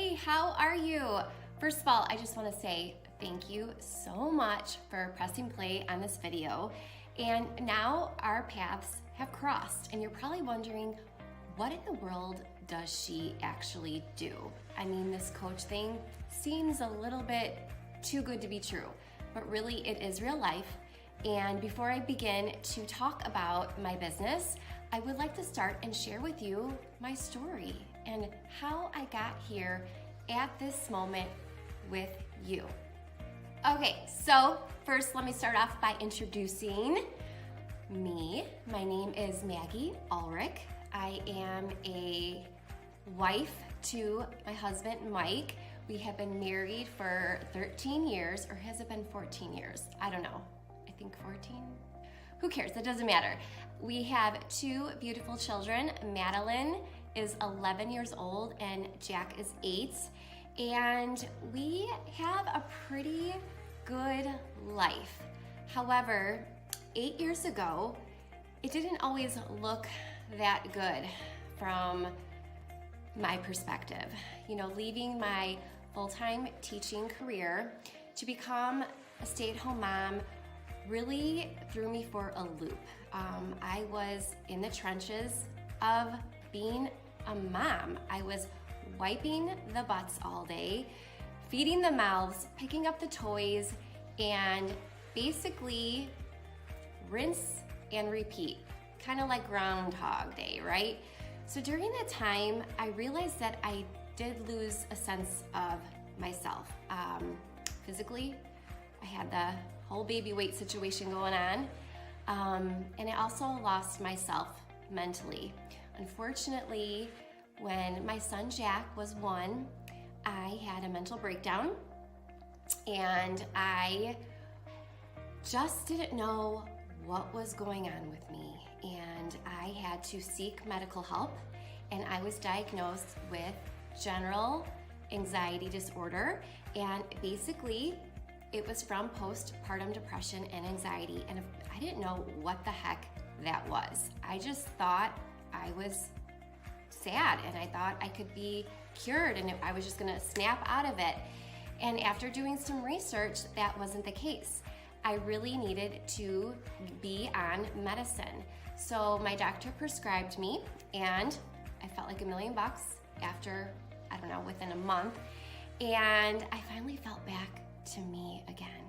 Hey, how are you? First of all, I just want to say thank you so much for pressing play on this video. And now our paths have crossed, and you're probably wondering, what in the world does she actually do? I mean, this coach thing seems a little bit too good to be true, but really it is real life. And before I begin to talk about my business, I would like to start and share with you my story and how I got here at this moment with you. Okay, so first let me start off by introducing me. My name is Maggie Ulrich. I am a wife to my husband, Mike. We have been married for 13 years, or has it been 14 years? I don't know. I think 14? Who cares? It doesn't matter. We have two beautiful children. Madeline is 11 years old and Jack is 8. And we have a pretty good life. However, 8 years ago, it didn't always look that good from my perspective. You know, leaving my full-time teaching career to become a stay-at-home mom really threw me for a loop. I was in the trenches of being a mom. I was wiping the butts all day, feeding the mouths, picking up the toys, and basically rinse and repeat, kind of like Groundhog Day, right? So during that time, I realized that I did lose a sense of myself. Physically, I had the whole baby weight situation going on, and I also lost myself mentally. Unfortunately, when my son Jack was 1, I had a mental breakdown, and I just didn't know what was going on with me, and I had to seek medical help, and I was diagnosed with general anxiety disorder, and basically it was from postpartum depression and anxiety, and I didn't know what the heck that was. I just thought I was sad, and I thought I could be cured, and I was just gonna snap out of it. And after doing some research, that wasn't the case. I really needed to be on medicine. So my doctor prescribed me, and I felt like $1 million after, I don't know, within a month. And I finally felt back to me again.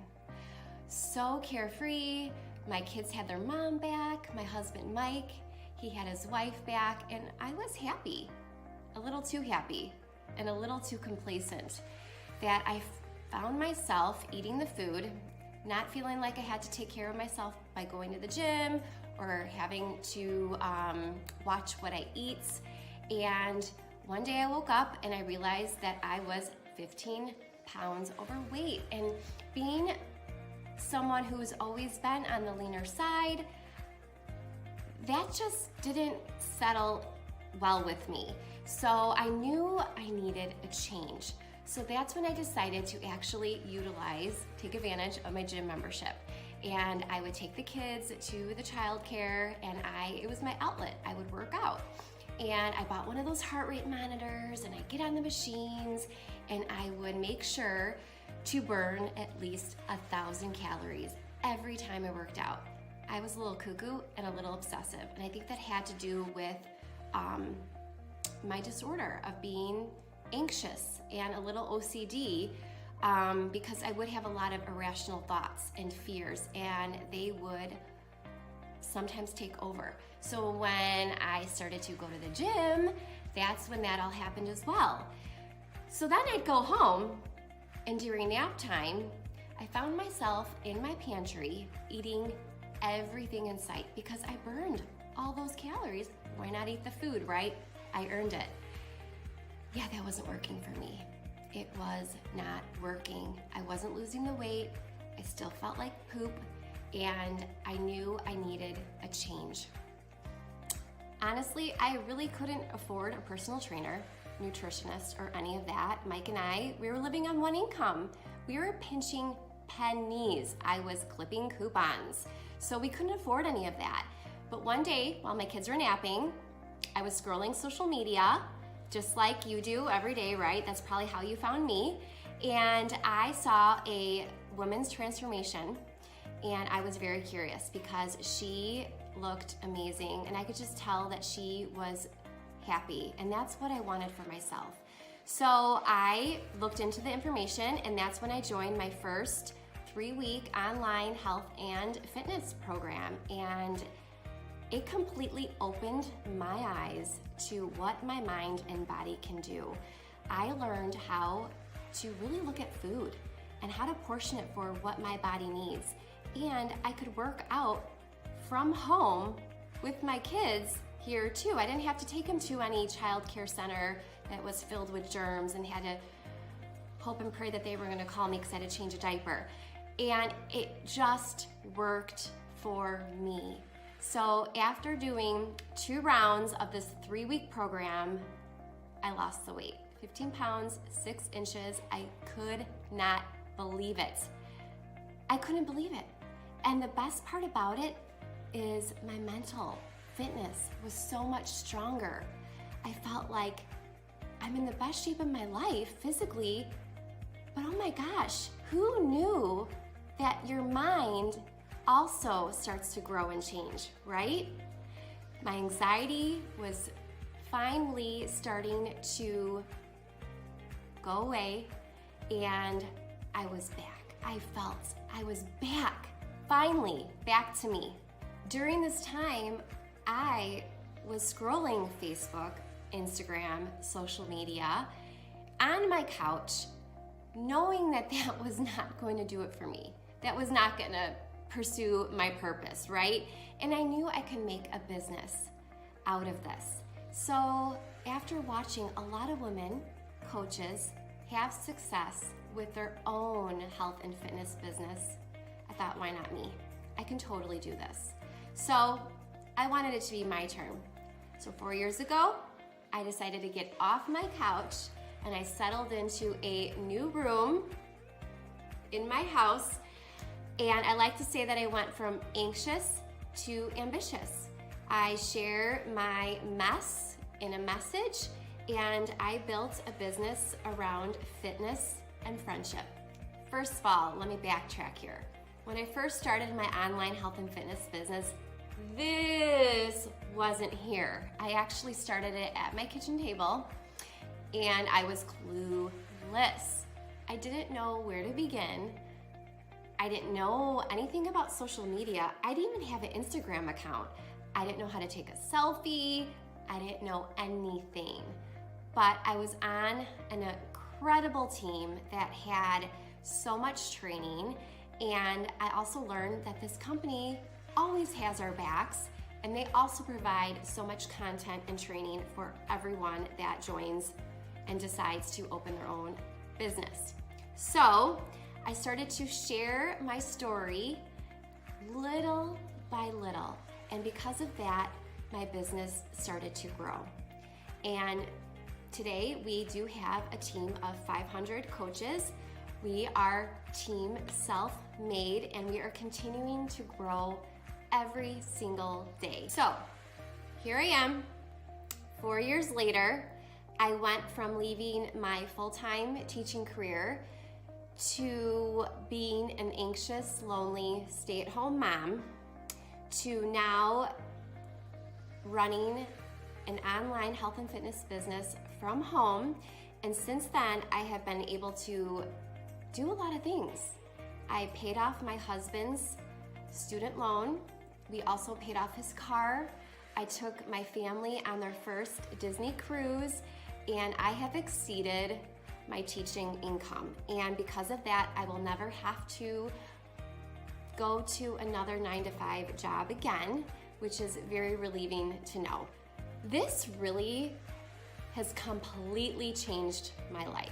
So carefree. My kids had their mom back. My husband, Mike, he had his wife back, and I was happy. A little too happy and a little too complacent that I found myself eating the food, not feeling like I had to take care of myself by going to the gym or having to watch what I eat. And one day I woke up and I realized that I was 15 pounds overweight. And being someone who's always been on the leaner side, that just didn't settle well with me. So I knew I needed a change. So that's when I decided to actually take advantage of my gym membership. And I would take the kids to the childcare, and it was my outlet. I would work out. And I bought one of those heart rate monitors, and I'd get on the machines, and I would make sure to burn at least 1,000 calories every time I worked out. I was a little cuckoo and a little obsessive, and I think that had to do with my disorder of being anxious and a little OCD, because I would have a lot of irrational thoughts and fears, and they would sometimes take over. So when I started to go to the gym, that's when that all happened as well. So then I'd go home, and during nap time, I found myself in my pantry eating everything in sight because I burned all those calories. Why not eat the food, right? I earned it. Yeah, that wasn't working for me. It was not working. I wasn't losing the weight. I still felt like poop, and I knew I needed a change. Honestly, I really couldn't afford a personal trainer, nutritionist, or any of that. Mike and we were living on one income. We were pinching pennies. I was clipping coupons. So we couldn't afford any of that. But one day, while my kids were napping, I was scrolling social media just like you do every day, right? That's probably how you found me. And I saw a woman's transformation, and I was very curious because she looked amazing, and I could just tell that she was happy, and that's what I wanted for myself. So I looked into the information, and that's when I joined my first 3-week online health and fitness program, and it completely opened my eyes to what my mind and body can do. I learned how to really look at food and how to portion it for what my body needs. And I could work out from home with my kids here too. I didn't have to take them to any child care center that was filled with germs and had to hope and pray that they were gonna call me because I had to change a diaper. And it just worked for me. So after doing 2 rounds of this 3-week program, I lost the weight. 15 pounds, 6 inches. I could not believe it. I couldn't believe it. And the best part about it is my mental fitness was so much stronger. I felt like I'm in the best shape of my life physically, but oh my gosh, who knew that your mind also starts to grow and change, right? My anxiety was finally starting to go away, and I was back. I felt I was back, finally back to me. During this time, I was scrolling Facebook, Instagram, social media on my couch, knowing that that was not going to do it for me. That was not going to pursue my purpose, right? And I knew I could make a business out of this. So after watching a lot of women coaches have success with their own health and fitness business, I thought, why not me? I can totally do this. So I wanted it to be my turn. So 4 years ago, I decided to get off my couch and I settled into a new room in my house. And I like to say that I went from anxious to ambitious. I share my mess in a message, and I built a business around fitness and friendship. First of all, let me backtrack here. When I first started my online health and fitness business, this wasn't here. I actually started it at my kitchen table, and I was clueless. I didn't know where to begin. I didn't know anything about social media. I didn't even have an Instagram account. I didn't know how to take a selfie. I didn't know anything. But I was on an incredible team that had so much training, and I also learned that this company always has our backs, and they also provide so much content and training for everyone that joins and decides to open their own business. So I started to share my story little by little, and because of that, my business started to grow. And today we do have a team of 500 coaches. We are team self-made, and we are continuing to grow every single day. So here I am, 4 years later. I went from leaving my full-time teaching career to being an anxious, lonely, stay-at-home mom, to now running an online health and fitness business from home. And since then, I have been able to do a lot of things. I paid off my husband's student loan. We also paid off his car. I took my family on their first Disney cruise, and I have exceeded my teaching income. And because of that, I will never have to go to another 9-to-5 job again, which is very relieving to know. This really has completely changed my life.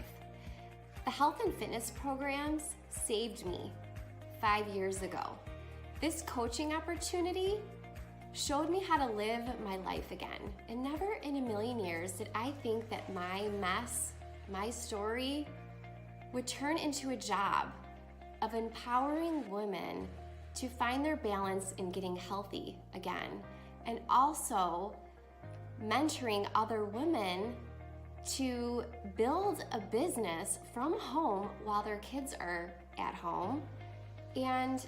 The health and fitness programs saved me 5 years ago. This coaching opportunity showed me how to live my life again. And never in a million years did I think that my mess, my story, would turn into a job of empowering women to find their balance in getting healthy again, and also mentoring other women to build a business from home while their kids are at home and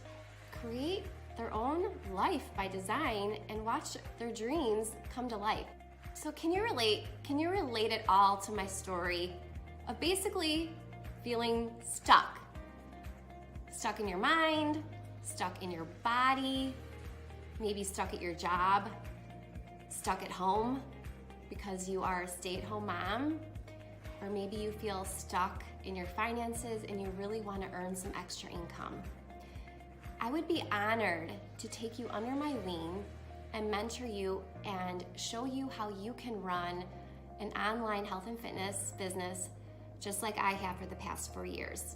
create their own life by design and watch their dreams come to life. So can you relate? Can you relate it all to my story of basically feeling stuck? Stuck in your mind, stuck in your body, maybe stuck at your job, stuck at home because you are a stay-at-home mom, or maybe you feel stuck in your finances and you really want to earn some extra income. I would be honored to take you under my wing and mentor you and show you how you can run an online health and fitness business just like I have for the past 4 years.